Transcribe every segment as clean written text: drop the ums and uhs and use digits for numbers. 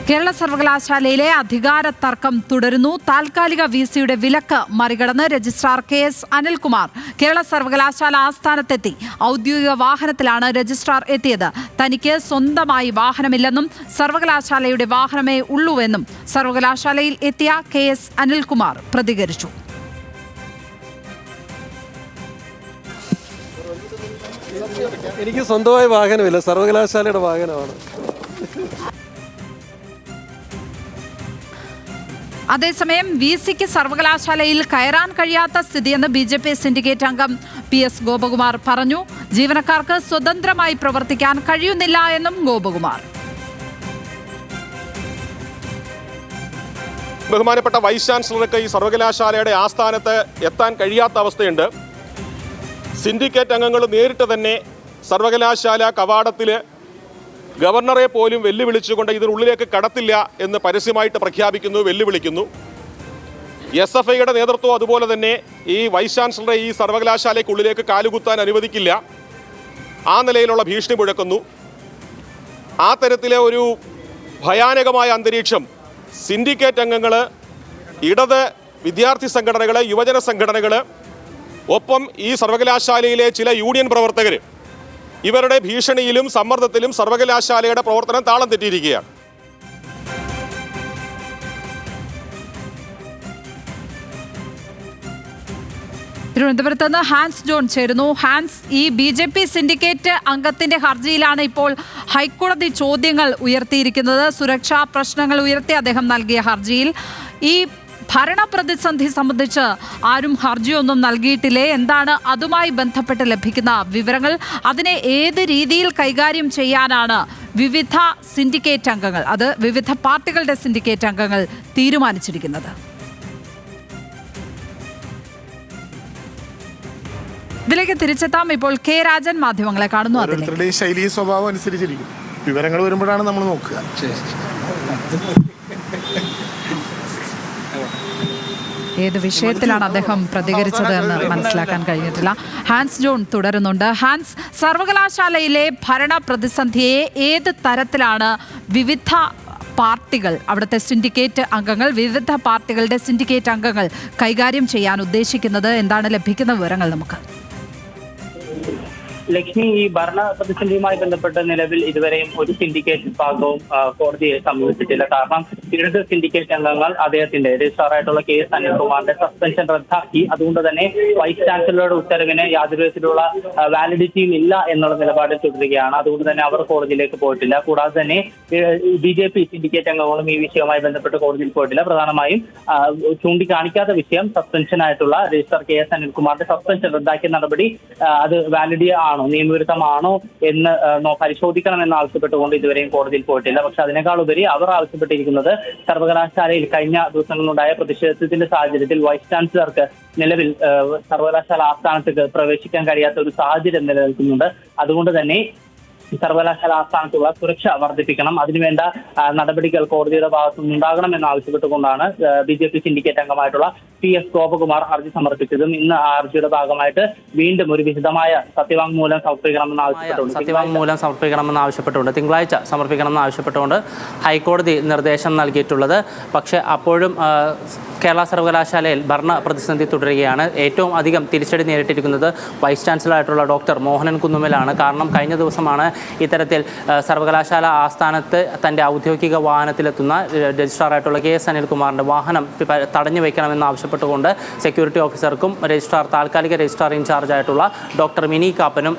കേരള സർവകലാശാലയിലെ അധികാര തർക്കം തുടരുന്നു. താൽക്കാലിക വിസിയുടെ വിലക്ക് മറികടന്ന് രജിസ്ട്രാർ KS അനിൽകുമാർ കേരള സർവകലാശാല ആസ്ഥാനത്തെത്തി. ഔദ്യോഗിക വാഹനത്തിലാണ് രജിസ്ട്രാർ എത്തിയത്. തനിക്ക് സ്വന്തമായി വാഹനമില്ലെന്നും സർവകലാശാലയുടെ വാഹനമേ ഉള്ളൂവെന്നും സർവകലാശാലയിൽ എത്തിയ KS അനിൽകുമാർ പ്രതികരിച്ചു. എനിക്ക് സ്വന്തമായി വാഹനമില്ല, സർവകലാശാലയുടെ വാഹനമാണ്. അതേസമയം വിസിക്ക് സർവകലാശാലയിൽ കയറാൻ കഴിയാത്ത സ്ഥിതിയെന്ന് BJP സിൻഡിക്കേറ്റ് അംഗം PS ഗോപകുമാർ പറഞ്ഞു. ജീവനക്കാർക്ക് സ്വതന്ത്രമായി പ്രവർത്തിക്കാൻ കഴിയുന്നില്ല എന്നും ഗോപകുമാർ. ബഹുമാനപ്പെട്ട വൈസ് ചാൻസലർക്ക് ഈ സർവകലാശാലയുടെ ആസ്ഥാനത്ത് എത്താൻ കഴിയാത്ത അവസ്ഥയുണ്ട്. സിൻഡിക്കേറ്റ് അംഗങ്ങൾ നേരിട്ട് തന്നെ സർവകലാശാല കവാടത്തിൽ ഗവർണറെ പോലും വെല്ലുവിളിച്ചുകൊണ്ട് ഇതിനുള്ളിലേക്ക് കടത്തില്ല എന്ന് പരസ്യമായിട്ട് പ്രഖ്യാപിക്കുന്നു, വെല്ലുവിളിക്കുന്നു. SFIയുടെ നേതൃത്വം അതുപോലെ തന്നെ ഈ വൈസ് ചാൻസലറെ ഈ സർവകലാശാലയ്ക്കുള്ളിലേക്ക് കാലുകുത്താൻ അനുവദിക്കില്ല, ആ നിലയിലുള്ള ഭീഷണി മുഴക്കുന്നു. ആ തരത്തിലെ ഒരു ഭയാനകമായ അന്തരീക്ഷം സിൻഡിക്കേറ്റ് അംഗങ്ങൾ, ഇടത് വിദ്യാർത്ഥി സംഘടനകൾ, യുവജന സംഘടനകൾ, ഒപ്പം ഈ സർവകലാശാലയിലെ ചില യൂണിയൻ പ്രവർത്തകർ, ഇവരുടെ ഭീഷണിയിലും സമ്മർദ്ദത്തിലും സർവകലാശാലയുടെ പ്രവർത്തനം താളം തെറ്റിയിരിക്കുകയാണ്. തിരുവനന്തപുരത്ത് നിന്ന് ഹാൻസ് ജോൺ ചേരുന്നു. ഹാൻസ്, ഈ BJP സിൻഡിക്കേറ്റ് അംഗത്തിന്റെ ഹർജിയിലാണ് ഇപ്പോൾ ഹൈക്കോടതി ചോദ്യങ്ങൾ ഉയർത്തിയിരിക്കുന്നത്. സുരക്ഷാ പ്രശ്നങ്ങൾ ഉയർത്തി അദ്ദേഹം നൽകിയ ഹർജിയിൽ ഈ ഭരണപ്രതിസന്ധി സംബന്ധിച്ച് ആരും ഹർജിയൊന്നും നൽകിയിട്ടില്ലേ? എന്താണ് അതുമായി ബന്ധപ്പെട്ട് ലഭിക്കുന്ന വിവരങ്ങൾ? അതിനെ ഏത് രീതിയിൽ കൈകാര്യം ചെയ്യാനാണ് വിവിധ സിൻഡിക്കേറ്റ് അംഗങ്ങൾ, അത് വിവിധ പാർട്ടികളുടെ സിൻഡിക്കേറ്റ് അംഗങ്ങൾ തീരുമാനിച്ചിരിക്കുന്നത്? ഇതിലേക്ക് തിരിച്ചെത്താം. ഇപ്പോൾ K രാജൻ മാധ്യമങ്ങളെ കാണുന്നു. അതിലെ ശൈലി സ്വഭാവം അനുസരിച്ചിരിക്കും. വിവരങ്ങൾ വരുമ്പോഴാണ് നമ്മൾ നോക്കുക. ഏത് വിഷയത്തിലാണ് അദ്ദേഹം പ്രതികരിച്ചത് എന്ന് മനസ്സിലാക്കാൻ കഴിഞ്ഞിട്ടില്ല. ഹാൻസ് ജോൺ തുടരുന്നുണ്ട്. ഹാൻസ്, സർവകലാശാലയിലെ ഭരണ പ്രതിസന്ധിയെ ഏത് തരത്തിലാണ് വിവിധ പാർട്ടികൾ, അവിടുത്തെ സിൻഡിക്കേറ്റ് അംഗങ്ങൾ, വിവിധ പാർട്ടികളുടെ സിൻഡിക്കേറ്റ് അംഗങ്ങൾ കൈകാര്യം ചെയ്യാൻ ഉദ്ദേശിക്കുന്നത്? എന്താണ് ലഭിക്കുന്ന വിവരങ്ങൾ നമുക്ക്? ലക്ഷ്മി, ഈ ഭരണ പ്രതിസന്ധിയുമായി ബന്ധപ്പെട്ട് നിലവിൽ ഇതുവരെയും ഒരു സിൻഡിക്കേറ്റ് വിഭാഗവും കോടതിയെ സമീപിച്ചിട്ടില്ല. കാരണം ഇടത് സിൻഡിക്കേറ്റ് അംഗങ്ങൾ അദ്ദേഹത്തിന്റെ രജിസ്ട്രാറായിട്ടുള്ള KS അനിൽകുമാറിന്റെ സസ്പെൻഷൻ റദ്ദാക്കി. അതുകൊണ്ട് തന്നെ വൈസ് ചാൻസലറുടെ ഉത്തരവിന് യാതൊരു വിധത്തിലുള്ള വാലിഡിറ്റിയും ഇല്ല എന്നുള്ള നിലപാടിൽ തുടരുകയാണ്. അതുകൊണ്ട് തന്നെ അവർ കോടതിയിലേക്ക് പോയിട്ടില്ല. കൂടാതെ തന്നെ BJP സിൻഡിക്കേറ്റ് അംഗങ്ങളും ഈ വിഷയവുമായി ബന്ധപ്പെട്ട് കോടതിയിൽ പോയിട്ടില്ല. പ്രധാനമായും ചൂണ്ടിക്കാണിക്കാത്ത വിഷയം സസ്പെൻഷനായിട്ടുള്ള രജിസ്ട്രാർ KS അനിൽകുമാറിന്റെ സസ്പെൻഷൻ റദ്ദാക്കിയ നടപടി അത് വാലിഡി നിയമവിരുദ്ധമാണോ എന്ന് പരിശോധിക്കണമെന്ന് ആവശ്യപ്പെട്ടുകൊണ്ട് ഇതുവരെയും കോടതിയിൽ പോയിട്ടില്ല. പക്ഷെ അതിനേക്കാൾ ഉപരി അവർ ആവശ്യപ്പെട്ടിരിക്കുന്നത് സർവകലാശാലയിൽ കഴിഞ്ഞ ദിവസങ്ങളിലുണ്ടായ പ്രതിഷേധത്തിന്റെ സാഹചര്യത്തിൽ വൈസ് ചാൻസലർക്ക് നിലവിൽ സർവകലാശാല ആസ്ഥാനത്തേക്ക് പ്രവേശിക്കാൻ കഴിയാത്ത ഒരു സാഹചര്യം നിലനിൽക്കുന്നുണ്ട്. അതുകൊണ്ട് തന്നെ സർവകലാശാല ആസ്ഥാനത്തുള്ള സുരക്ഷ വർദ്ധിപ്പിക്കണം, അതിനുവേണ്ട നടപടികൾ കോടതിയുടെ ഭാഗത്തുനിന്ന് ഉണ്ടാകണമെന്ന് ആവശ്യപ്പെട്ടുകൊണ്ടാണ് BJP സിൻഡിക്കേറ്റ് അംഗമായിട്ടുള്ള PS ഗോപകുമാർ ഹർജി സമർപ്പിച്ചതും ഇന്ന് ആ ഹർജിയുടെ ഭാഗമായിട്ട് വീണ്ടും ഒരു വിശദമായ സത്യവാങ്മൂലം സമർപ്പിക്കണമെന്ന് ആവശ്യപ്പെട്ടുകൊണ്ട് തിങ്കളാഴ്ച സമർപ്പിക്കണമെന്ന് ആവശ്യപ്പെട്ടുകൊണ്ട് ഹൈക്കോടതി നിർദ്ദേശം നൽകിയിട്ടുള്ളത്. പക്ഷേ അപ്പോഴും കേരള സർവകലാശാലയിൽ ഭരണ പ്രതിസന്ധി തുടരുകയാണ്. ഏറ്റവും അധികം തിരിച്ചടി നേരിട്ടിരിക്കുന്നത് വൈസ് ചാൻസലറായിട്ടുള്ള ഡോക്ടർ മോഹനൻ കുന്നുമ്മലാണ്. കാരണം കഴിഞ്ഞ ദിവസമാണ് ഇത്തരത്തിൽ സർവകലാശാല ആസ്ഥാനത്ത് തൻ്റെ ഔദ്യോഗിക വാഹനത്തിലെത്തുന്ന രജിസ്ട്രാറായിട്ടുള്ള KS അനിൽകുമാറിൻ്റെ വാഹനം തടഞ്ഞു വയ്ക്കണമെന്ന് ആവശ്യപ്പെട്ടുകൊണ്ട് സെക്യൂരിറ്റി ഓഫീസർക്കും താൽക്കാലിക രജിസ്ട്രാർ ഇൻചാർജായിട്ടുള്ള ഡോക്ടർ മിനി കാപ്പനും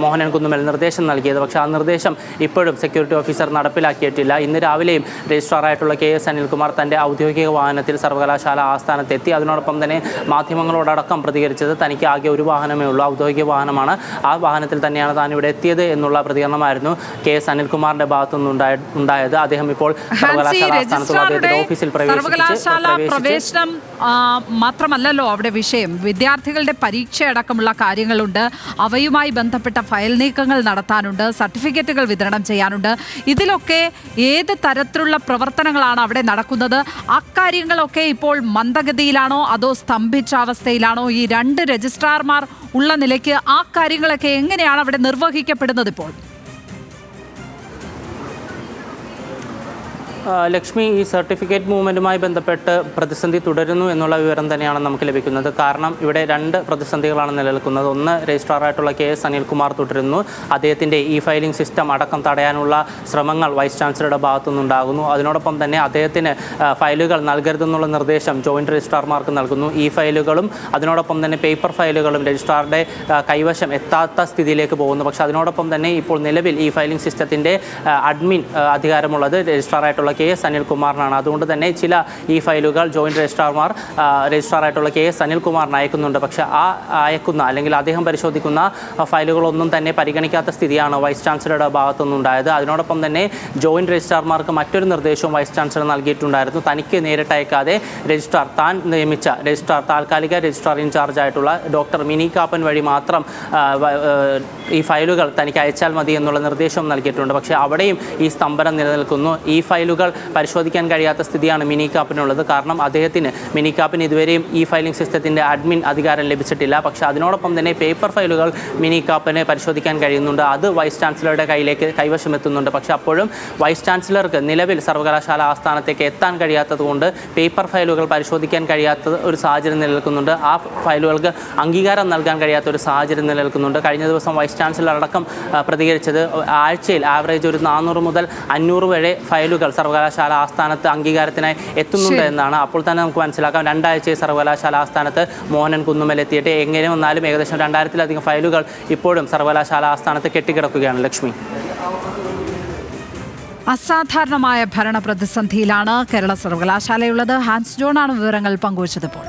മോഹനൻ കുന്നുമ്മൽ നിർദ്ദേശം നൽകിയത്. പക്ഷേ ആ നിർദ്ദേശം ഇപ്പോഴും സെക്യൂരിറ്റി ഓഫീസർ നടപ്പിലാക്കിയിട്ടില്ല. ഇന്ന് രാവിലെയും രജിസ്ട്രാറായിട്ടുള്ള KS അനിൽകുമാർ തൻ്റെ ഔദ്യോഗിക വാഹനത്തിൽ സർവകലാശാല ആസ്ഥാനത്തെത്തി. അതിനോടൊപ്പം തന്നെ മാധ്യമങ്ങളോടക്കം പ്രതികരിച്ചത് തനിക്ക് ആകെ ഒരു വാഹനമേ ഉള്ളൂ, ഔദ്യോഗിക വാഹനമാണ്, ആ വാഹനത്തിൽ തന്നെയാണ് താൻ ഇവിടെ എത്തിയത് എന്നുള്ള പ്രതികരണമായിരുന്നു KS അനിൽകുമാറിന്റെ ഭാഗത്തുനിന്നുണ്ടായത്. അദ്ദേഹം ഇപ്പോൾ സർവകലാശാല ഓഫീസിൽ പ്രവേശനം മാത്രമല്ലല്ലോ അവിടെ വിഷയം, വിദ്യാർത്ഥികളുടെ പരീക്ഷ അടക്കമുള്ള കാര്യങ്ങളുണ്ട്, അവയുമായി ബന്ധപ്പെട്ട ഫയൽ നീക്കങ്ങൾ നടത്താനുണ്ട്, സർട്ടിഫിക്കറ്റുകൾ വിതരണം ചെയ്യാനുണ്ട്. ഇതിലൊക്കെ ഏത് തരത്തിലുള്ള പ്രവർത്തനങ്ങളാണ് അവിടെ നടക്കുന്നത്? അക്കാര്യങ്ങളൊക്കെ ഇപ്പോൾ മന്ദഗതിയിലാണോ അതോ സ്തംഭിച്ച അവസ്ഥയിലാണോ? ഈ രണ്ട് രജിസ്ട്രാർമാർ ഉള്ള നിലയ്ക്ക് ആ കാര്യങ്ങളൊക്കെ എങ്ങനെയാണ് അവിടെ നിർവഹിക്കപ്പെടുന്നത് ഇപ്പോൾ? ലക്ഷ്മി, ഈ സർട്ടിഫിക്കറ്റ് മൂവ്മെൻറ്റുമായി ബന്ധപ്പെട്ട് പ്രതിസന്ധി തുടരുന്നു എന്നുള്ള വിവരം തന്നെയാണ് നമുക്ക് ലഭിക്കുന്നത്. കാരണം ഇവിടെ 2 പ്രതിസന്ധികളാണ് നിലനിൽക്കുന്നത്. ഒന്ന്, രജിസ്ട്രാറായിട്ടുള്ള KS അനിൽകുമാർ തുടരുന്നു. അദ്ദേഹത്തിൻ്റെ ഫയലിംഗ് സിസ്റ്റം അടക്കം തടയാനുള്ള ശ്രമങ്ങൾ വൈസ് ചാൻസലറുടെ ഭാഗത്തുനിന്നുണ്ടാകുന്നു. അതിനോടൊപ്പം തന്നെ അദ്ദേഹത്തിന് ഫയലുകൾ നൽകരുതെന്നുള്ള നിർദ്ദേശം ജോയിൻറ്റ് രജിസ്ട്രാർമാർക്ക് നൽകുന്നു. ഫയലുകളും അതിനോടൊപ്പം തന്നെ പേപ്പർ ഫയലുകളും രജിസ്ട്രാറുടെ കൈവശം എത്താത്ത സ്ഥിതിയിലേക്ക് പോകുന്നു. പക്ഷേ അതിനോടൊപ്പം തന്നെ ഇപ്പോൾ നിലവിൽ ഫയലിംഗ് സിസ്റ്റത്തിൻ്റെ അഡ്മിൻ അധികാരമുള്ളത് രജിസ്ട്രാറായിട്ടുള്ള KS അനിൽകുമാറിനാണ്. അതുകൊണ്ട് തന്നെ ചില ഫയലുകൾ ജോയിൻറ്റ് രജിസ്ട്രാറായിട്ടുള്ള KS അനിൽകുമാറിന് അയക്കുന്നുണ്ട്. പക്ഷേ ആ അയക്കുന്ന അല്ലെങ്കിൽ അദ്ദേഹം പരിശോധിക്കുന്ന ഫയലുകളൊന്നും തന്നെ പരിഗണിക്കാത്ത സ്ഥിതിയാണ് വൈസ് ചാൻസലറുടെ ഭാഗത്തുനിന്നുണ്ടായത്. അതിനോടൊപ്പം തന്നെ ജോയിൻറ്റ് രജിസ്ട്രാർമാർക്ക് മറ്റൊരു നിർദ്ദേശവും വൈസ് ചാൻസലർ നൽകിയിട്ടുണ്ടായിരുന്നു. തനിക്ക് നേരിട്ട് അയക്കാതെ താൻ നിയമിച്ച താൽക്കാലിക രജിസ്ട്രാർ ഇൻചാർജ് ആയിട്ടുള്ള ഡോക്ടർ മിനി കാപ്പൻ വഴി മാത്രം ഫയലുകൾ തനിക്ക് അയച്ചാൽ മതി എന്നുള്ള നിർദ്ദേശവും നൽകിയിട്ടുണ്ട്. പക്ഷേ അവിടെയും സ്തംഭനം നിലനിൽക്കുന്നു. ഫയലുകൾ പരിശോധിക്കാൻ കഴിയാത്ത സ്ഥിതിയാണ് മിനി കാപ്പിനുള്ളത്. കാരണം മിനി കാപ്പിന് ഇതുവരെയും ഫയലിംഗ് സിസ്റ്റത്തിൻ്റെ അഡ്മിൻ അധികാരം ലഭിച്ചിട്ടില്ല. പക്ഷേ അതിനോടൊപ്പം തന്നെ പേപ്പർ ഫയലുകൾ മിനി കാപ്പിന് പരിശോധിക്കാൻ കഴിയുന്നുണ്ട്. അത് വൈസ് ചാൻസലറുടെ കൈവശം എത്തുന്നുണ്ട്. പക്ഷേ അപ്പോഴും വൈസ് ചാൻസലർക്ക് നിലവിൽ സർവകലാശാല ആസ്ഥാനത്തേക്ക് എത്താൻ കഴിയാത്തതുകൊണ്ട് പേപ്പർ ഫയലുകൾ പരിശോധിക്കാൻ കഴിയാത്ത ഒരു സാഹചര്യം നിലനിൽക്കുന്നുണ്ട്. ആ ഫയലുകൾക്ക് അംഗീകാരം നൽകാൻ കഴിയാത്ത ഒരു സാഹചര്യം നിലനിൽക്കുന്നുണ്ട്. കഴിഞ്ഞ ദിവസം വൈസ് ചാൻസലർ അടക്കം പ്രതികരിച്ചത് ആഴ്ചയിൽ ആവറേജ് ഒരു 400 മുതൽ 500 വരെ ഫയലുകൾ സർവകലാശാല ആസ്ഥാനത്ത് അംഗീകാരത്തിനായി എത്തുന്നുണ്ട് എന്നാണ്. അപ്പോൾ തന്നെ നമുക്ക് മനസ്സിലാക്കാം 2 ആഴ്ചയിൽ സർവകലാശാല ആസ്ഥാനത്ത് മോഹനൻ കുന്നുമൽ എത്തിയിട്ട് എങ്ങനെ വന്നാലും ഏകദേശം 2000-ലധികം ഫയലുകൾ ഇപ്പോഴും സർവകലാശാല ആസ്ഥാനത്ത് കെട്ടിക്കിടക്കുകയാണ്. ലക്ഷ്മി, അസാധാരണമായ ഭരണ പ്രതിസന്ധിയിലാണ് കേരള സർവകലാശാലയുള്ളത്. ഹാൻസ് ജോണാണ് വിവരങ്ങൾ പങ്കുവച്ചത്. ഇപ്പോൾ